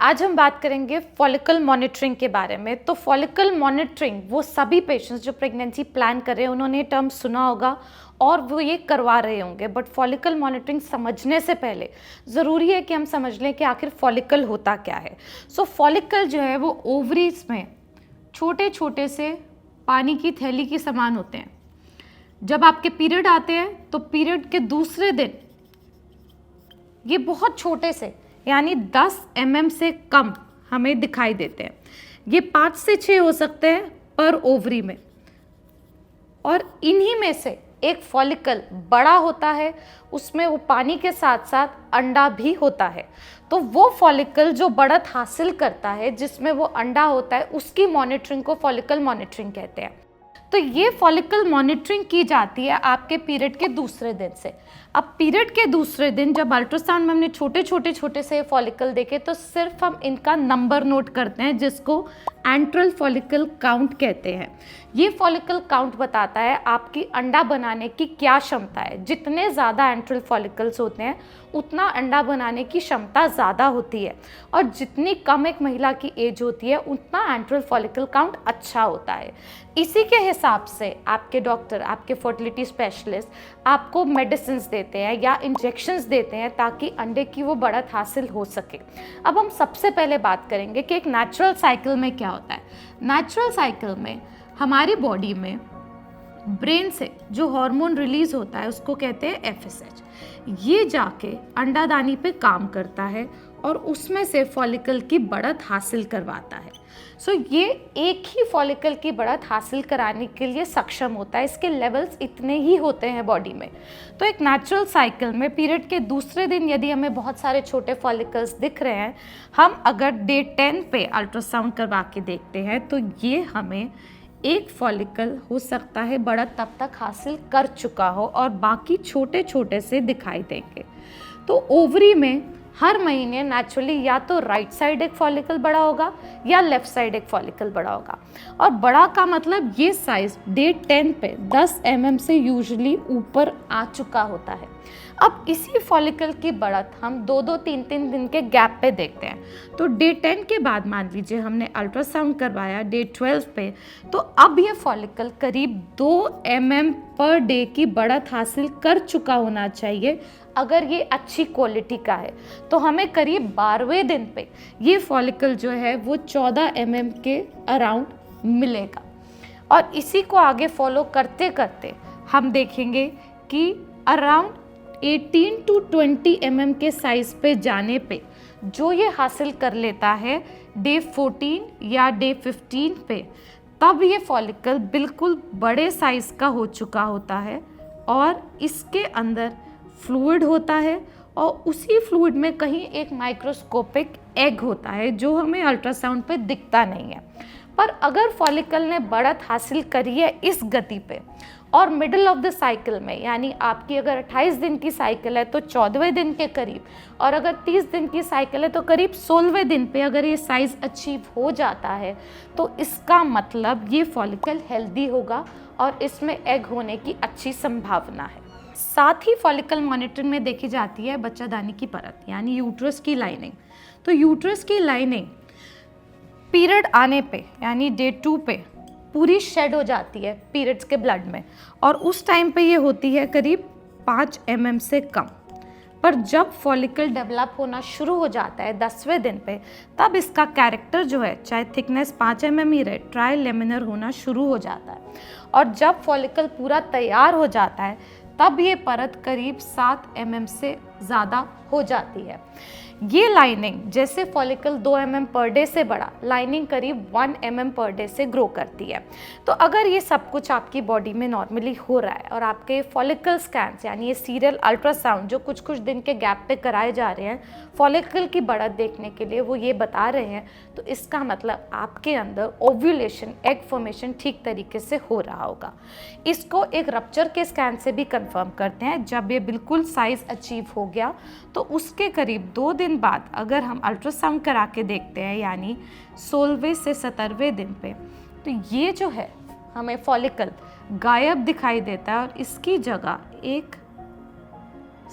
आज हम बात करेंगे फॉलिकल मॉनिटरिंग के बारे में। तो फॉलिकल मॉनिटरिंग वो सभी पेशेंट्स जो प्रेगनेंसी प्लान कर रहे हैं उन्होंने ये टर्म सुना होगा और वो ये करवा रहे होंगे। बट फॉलिकल मॉनिटरिंग समझने से पहले ज़रूरी है कि हम समझ लें कि आखिर फॉलिकल होता क्या है। सो फॉलिकल जो है वो ओवरीज में छोटे छोटे से पानी की थैली के समान होते हैं। जब आपके पीरियड आते हैं तो पीरियड के दूसरे दिन ये बहुत छोटे से यानी 10 mm से कम हमें दिखाई देते हैं। ये 5 से 6 हो सकते हैं पर ओवरी में, और इन्हीं में से एक फॉलिकल बड़ा होता है, उसमें वो पानी के साथ साथ अंडा भी होता है। तो वो फॉलिकल जो बढ़त हासिल करता है जिसमें वो अंडा होता है उसकी मॉनिटरिंग को फॉलिकल मॉनिटरिंग कहते हैं। तो ये फॉलिकल मॉनिटरिंग की जाती है आपके पीरियड के दूसरे दिन से। अब पीरियड के दूसरे दिन जब अल्ट्रासाउंड में हमने छोटे से फॉलिकल देखे तो सिर्फ हम इनका नंबर नोट करते हैं जिसको एंट्रल फॉलिकल काउंट कहते हैं। ये फॉलिकल काउंट बताता है आपकी अंडा बनाने की क्या क्षमता है। जितने ज़्यादा एंट्रल फॉलिकल्स होते हैं उतना अंडा बनाने की क्षमता ज़्यादा होती है, और जितनी कम एक महिला की एज होती है उतना एंट्रल फॉलिकल काउंट अच्छा होता है। इसी के हिसाब से आपके डॉक्टर, आपके फर्टिलिटी स्पेशलिस्ट आपको मेडिसिन्स देते हैं या इंजेक्शंस देते हैं ताकि अंडे की वो बढ़त हासिल हो सके। अब हम सबसे पहले बात करेंगे कि एक नेचुरल साइकिल में क्या होता है। नेचुरल साइकिल में हमारी बॉडी में ब्रेन से जो हार्मोन रिलीज होता है उसको कहते हैं FSH। ये जाके अंडादानी पे काम करता है और उसमें से फॉलिकल की बढ़त हासिल करवाता है। सो ये एक ही फॉलिकल की बढ़त हासिल कराने के लिए सक्षम होता है। इसके लेवल्स इतने ही होते हैं बॉडी में। तो एक नेचुरल साइकिल में पीरियड के दूसरे दिन यदि हमें बहुत सारे छोटे फॉलिकल्स दिख रहे हैं, हम अगर डे 10 पे अल्ट्रासाउंड करवा के देखते हैं तो ये हमें एक फॉलिकल हो सकता है बढ़त तब तक हासिल कर चुका हो और बाकी छोटे छोटे से दिखाई देंगे। तो ओवरी में हर महीने नेचुरली या तो राइट साइड एक फॉलिकल बड़ा होगा या लेफ्ट साइड एक फॉलिकल बड़ा होगा। और बड़ा का मतलब ये साइज डे 10 पे 10 mm से यूजुअली ऊपर आ चुका होता है। अब इसी फॉलिकल की बढ़त हम 2-2, 3-3 दिन के गैप पे देखते हैं। तो डे 10 के बाद मान लीजिए हमने अल्ट्रासाउंड करवाया डे 12 पे, तो अब ये फॉलिकल करीब 2 mm पर डे की बढ़त हासिल कर चुका होना चाहिए। अगर ये अच्छी क्वालिटी का है तो हमें करीब 12वें दिन पे ये फॉलिकल जो है वो 14 mm के अराउंड मिलेगा। और इसी को आगे फॉलो करते करते हम देखेंगे कि अराउंड 18 to 20 mm के साइज पे जाने पे जो ये हासिल कर लेता है डे 14 या डे 15 पे, तब ये फॉलिकल बिल्कुल बड़े साइज का हो चुका होता है और इसके अंदर फ्लूइड होता है और उसी फ्लूइड में कहीं एक माइक्रोस्कोपिक एग होता है जो हमें अल्ट्रासाउंड पे दिखता नहीं है। पर अगर फॉलिकल ने बढ़त हासिल करी है इस गति पे और मिडिल ऑफ द साइकिल में, यानी आपकी अगर 28 दिन की साइकिल है तो 14वें दिन के करीब, और अगर 30 दिन की साइकिल है तो करीब 16वें दिन पे अगर ये साइज़ अचीव हो जाता है तो इसका मतलब ये फॉलिकल हेल्दी होगा और इसमें एग होने की अच्छी संभावना है। साथ ही फॉलिकल मॉनिटरिंग में देखी जाती है बच्चादानी की परत यानी यूट्रस की लाइनिंग। तो यूट्रस की लाइनिंग पीरियड आने पे यानी डे 2 पे पूरी शेड हो जाती है पीरियड्स के ब्लड में, और उस टाइम पे ये होती है करीब 5 mm से कम। पर जब फॉलिकल डेवलप होना शुरू हो जाता है 10वें दिन पे, तब इसका कैरेक्टर जो है चाहे थिकनेस 5 mm ही रहे, ट्राई लेमिनर होना शुरू हो जाता है। और जब फॉलिकल पूरा तैयार हो जाता है तब ये परत करीब 7 mm से ज़्यादा हो जाती है। ये लाइनिंग जैसे फॉलिकल 2 mm पर डे से बड़ा, लाइनिंग करीब 1 mm पर डे से ग्रो करती है। तो अगर ये सब कुछ आपकी बॉडी में नॉर्मली हो रहा है और आपके फॉलिकल स्कैन्स यानी ये सीरियल अल्ट्रासाउंड जो कुछ कुछ दिन के गैप पे कराए जा रहे हैं फॉलिकल की बढ़त देखने के लिए, वो ये बता रहे हैं, तो इसका मतलब आपके अंदर ओव्यूलेशन, एग फॉर्मेशन ठीक तरीके से हो रहा होगा। इसको एक रप्चर के स्कैन से भी कंफर्म करते हैं। जब ये बिल्कुल साइज अचीव हो गया तो उसके करीब 2 दिन बाद अगर हम अल्ट्रासाउंड करा के देखते हैं यानी 16वें से 17वें दिन पे, तो ये जो है हमें फॉलिकल गायब दिखाई देता है और इसकी जगह एक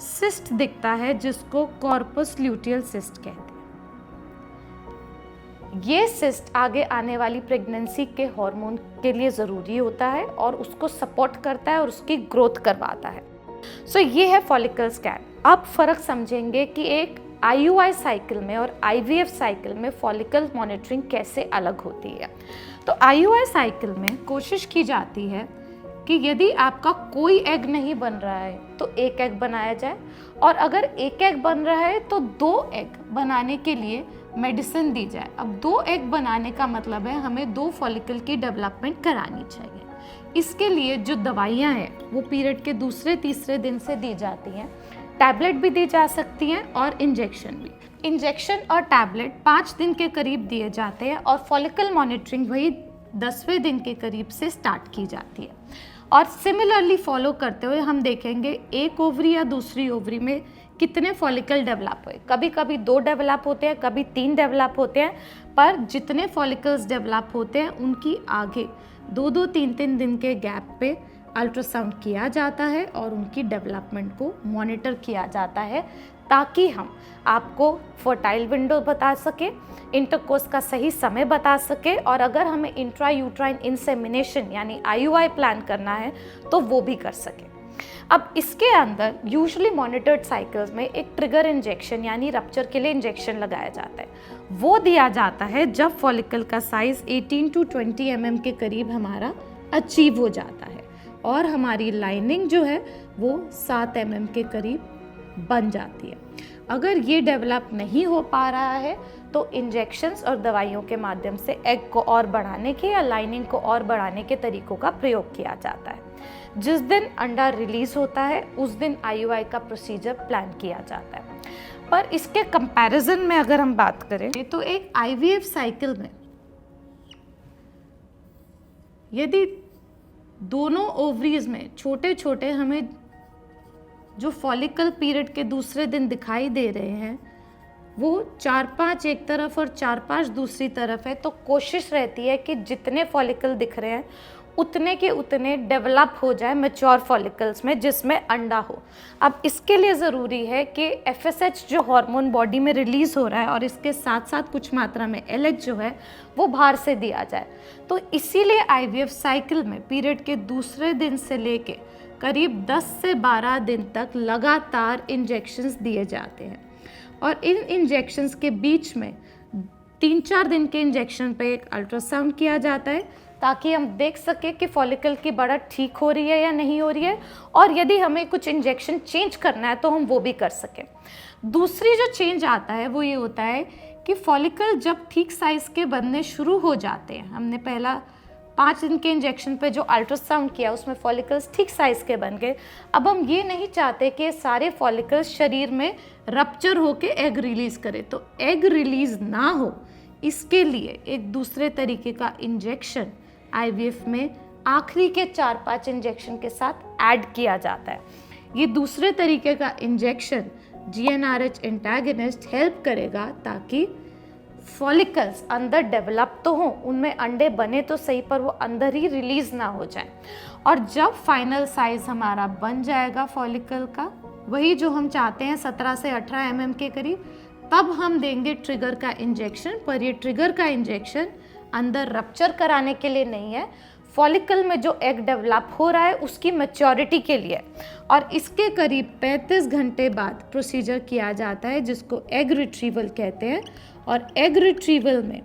सिस्ट दिखता है जिसको कॉर्पस ल्यूटियल सिस्ट कहते हैं। ये सिस्ट आगे आने वाली प्रेगनेंसी के हार्मोन के लिए ज़रूरी होता है और उसको सपोर्ट करता है और उसकी ग्रोथ करवाता है। सो ये है फॉलिकल स्कैन। अब फ़र्क समझेंगे कि एक IUI साइकिल में और IVF साइकिल में फॉलिकल मॉनिटरिंग कैसे अलग होती है। तो IUI साइकिल में कोशिश की जाती है कि यदि आपका कोई एग नहीं बन रहा है तो एक एग बनाया जाए, और अगर एक एग बन रहा है तो 2 एग बनाने के लिए मेडिसिन दी जाए। अब 2 एग बनाने का मतलब है हमें 2 फॉलिकल की डेवलपमेंट करानी चाहिए। इसके लिए जो दवाइयाँ हैं वो पीरियड के दूसरे तीसरे दिन से दी जाती हैं। टैबलेट भी दी जा सकती हैं और इंजेक्शन भी। इंजेक्शन और टैबलेट 5 दिन के करीब दिए जाते हैं और फॉलिकल मॉनिटरिंग वही 10वें दिन के करीब से स्टार्ट की जाती है। और सिमिलरली फॉलो करते हुए हम देखेंगे एक ओवरी या दूसरी ओवरी में कितने फॉलिकल डेवलप हुए। कभी कभी 2 डेवलप होते हैं, कभी 3 डेवलप होते हैं, पर जितने फॉलिकल्स डेवलप होते हैं उनकी आगे 2-2, 3-3 दिन के गैप पे अल्ट्रासाउंड किया जाता है और उनकी डेवलपमेंट को मॉनिटर किया जाता है, ताकि हम आपको फर्टाइल विंडो बता सके, इंटरकोर्स का सही समय बता सके, और अगर हमें इंट्रा यूट्राइन इंसेमिनेशन यानी IUI प्लान करना है तो वो भी कर सके। अब इसके अंदर यूजुअली मॉनिटर्ड साइकिल्स में एक ट्रिगर इंजेक्शन यानी रप्चर के लिए इंजेक्शन लगाया जाता है। वो दिया जाता है जब फॉलिकल का साइज 18 to 20 mm के करीब हमारा अचीव हो जाता है और हमारी लाइनिंग जो है वो 7 mm के करीब बन जाती है। अगर ये डेवलप नहीं हो पा रहा है तो इंजेक्शंस और दवाइयों के माध्यम से एग को और बढ़ाने के या लाइनिंग को और बढ़ाने के तरीकों का प्रयोग किया जाता है। जिस दिन अंडा रिलीज होता है उस दिन IUI का प्रोसीजर प्लान किया जाता है। पर इसके कंपैरिजन में अगर हम बात करें तो एक IVF साइकिल में यदि दोनों ओवरीज में छोटे छोटे हमें जो फॉलिकल पीरियड के दूसरे दिन दिखाई दे रहे हैं वो 4-5 एक तरफ और 4-5 दूसरी तरफ है, तो कोशिश रहती है कि जितने फॉलिकल दिख रहे हैं उतने के उतने डेवलप हो जाए मैच्योर फॉलिकल्स में जिसमें अंडा हो। अब इसके लिए ज़रूरी है कि FSH जो हार्मोन बॉडी में रिलीज़ हो रहा है और इसके साथ साथ कुछ मात्रा में LH जो है वो बाहर से दिया जाए। तो इसीलिए IVF साइकिल में पीरियड के दूसरे दिन से लेके करीब 10 से 12 दिन तक लगातार इंजेक्शंस दिए जाते हैं और इन इंजेक्शंस के बीच में 3-4 दिन के इंजेक्शन पे एक अल्ट्रासाउंड किया जाता है ताकि हम देख सकें कि फॉलिकल की बढ़त ठीक हो रही है या नहीं हो रही है, और यदि हमें कुछ इंजेक्शन चेंज करना है तो हम वो भी कर सकें। दूसरी जो चेंज आता है वो ये होता है कि फॉलिकल जब ठीक साइज़ के बनने शुरू हो जाते हैं, हमने पहला 5 दिन के इंजेक्शन पे जो अल्ट्रासाउंड किया उसमें फॉलिकल्स ठीक साइज़ के बन गए। अब हम ये नहीं चाहते कि सारे फॉलिकल्स शरीर में रप्चर होके एग रिलीज़ करे, तो एग रिलीज़ ना हो इसके लिए एक दूसरे तरीके का इंजेक्शन IVF में आखिरी के 4-5 इंजेक्शन के साथ ऐड किया जाता है। ये दूसरे तरीके का इंजेक्शन GnRH एंटागनिस्ट हेल्प करेगा ताकि फॉलिकल्स अंदर डेवलप तो हों, उनमें अंडे बने तो सही पर वो अंदर ही रिलीज़ ना हो जाए। और जब फाइनल साइज़ हमारा बन जाएगा फॉलिकल का, वही जो हम चाहते हैं 17 से 18 mm के करीब, तब हम देंगे ट्रिगर का इंजेक्शन। पर ये ट्रिगर का इंजेक्शन अंदर रप्चर कराने के लिए नहीं है, फॉलिकल में जो एग डेवलप हो रहा है उसकी मैच्योरिटी के लिए। और इसके करीब 35 घंटे बाद प्रोसीजर किया जाता है जिसको एग रिट्रीवल कहते हैं। और एग रिट्रीवल में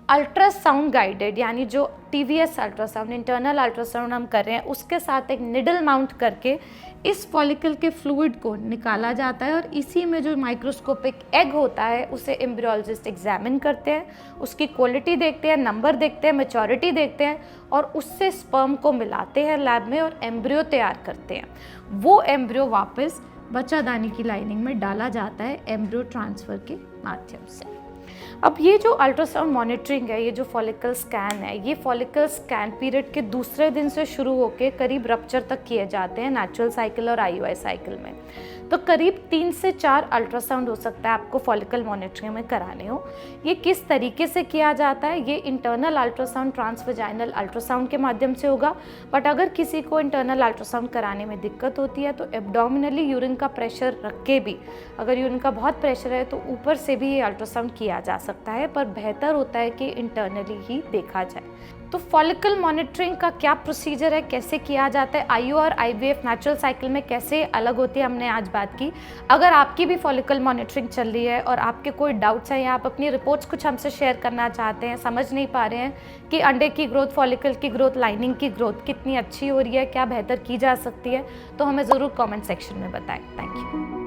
अल्ट्रासाउंड गाइडेड यानी जो TVS अल्ट्रासाउंड, इंटरनल अल्ट्रासाउंड हम कर रहे हैं, उसके साथ एक निडल माउंट करके इस फॉलिकल के फ्लूइड को निकाला जाता है और इसी में जो माइक्रोस्कोपिक एग होता है उसे एम्ब्रियोलॉजिस्ट एग्जामिन करते हैं, उसकी क्वालिटी देखते हैं, नंबर देखते हैं, मैच्योरिटी देखते हैं और उससे स्पर्म को मिलाते हैं लैब में और एम्ब्रियो तैयार करते हैं। वो एम्ब्रियो वापस बच्चादानी की लाइनिंग में डाला जाता है एम्ब्रियो ट्रांसफ़र के माध्यम से। अब ये जो अल्ट्रासाउंड मॉनिटरिंग है, ये जो फॉलिकल स्कैन है, ये फॉलिकल स्कैन पीरियड के दूसरे दिन से शुरू होकर करीब रप्चर तक किए जाते हैं नेचुरल साइकिल और IUI साइकिल में। तो करीब 3 से 4 अल्ट्रासाउंड हो सकता है आपको फॉलिकल मॉनिटरिंग में कराने हो। ये किस तरीके से किया जाता है, ये इंटरनल अल्ट्रासाउंड, ट्रांसवेजाइनल अल्ट्रासाउंड के माध्यम से होगा। बट अगर किसी को इंटरनल अल्ट्रासाउंड कराने में दिक्कत होती है तो एब्डोमिनली यूरिन का प्रेशर रख के भी, अगर यूरिन का बहुत प्रेशर है तो ऊपर से भी ये अल्ट्रासाउंड किया जा सकता है, पर बेहतर होता है कि इंटरनली ही देखा जाए। तो फॉलिकल मॉनिटरिंग का क्या प्रोसीजर है, कैसे किया जाता है, आईयू और आईवीएफ नेचुरल साइकिल में कैसे अलग होती है, हमने आज बात की। अगर आपकी भी फॉलिकल मॉनिटरिंग चल रही है और आपके कोई डाउट्स हैं या आप अपनी रिपोर्ट्स कुछ हमसे शेयर करना चाहते हैं, समझ नहीं पा रहे हैं कि अंडे की ग्रोथ, फॉलिकल की ग्रोथ, लाइनिंग की ग्रोथ कितनी अच्छी हो रही है, क्या बेहतर की जा सकती है, तो हमें ज़रूर कमेंट सेक्शन में बताएं। Thank you.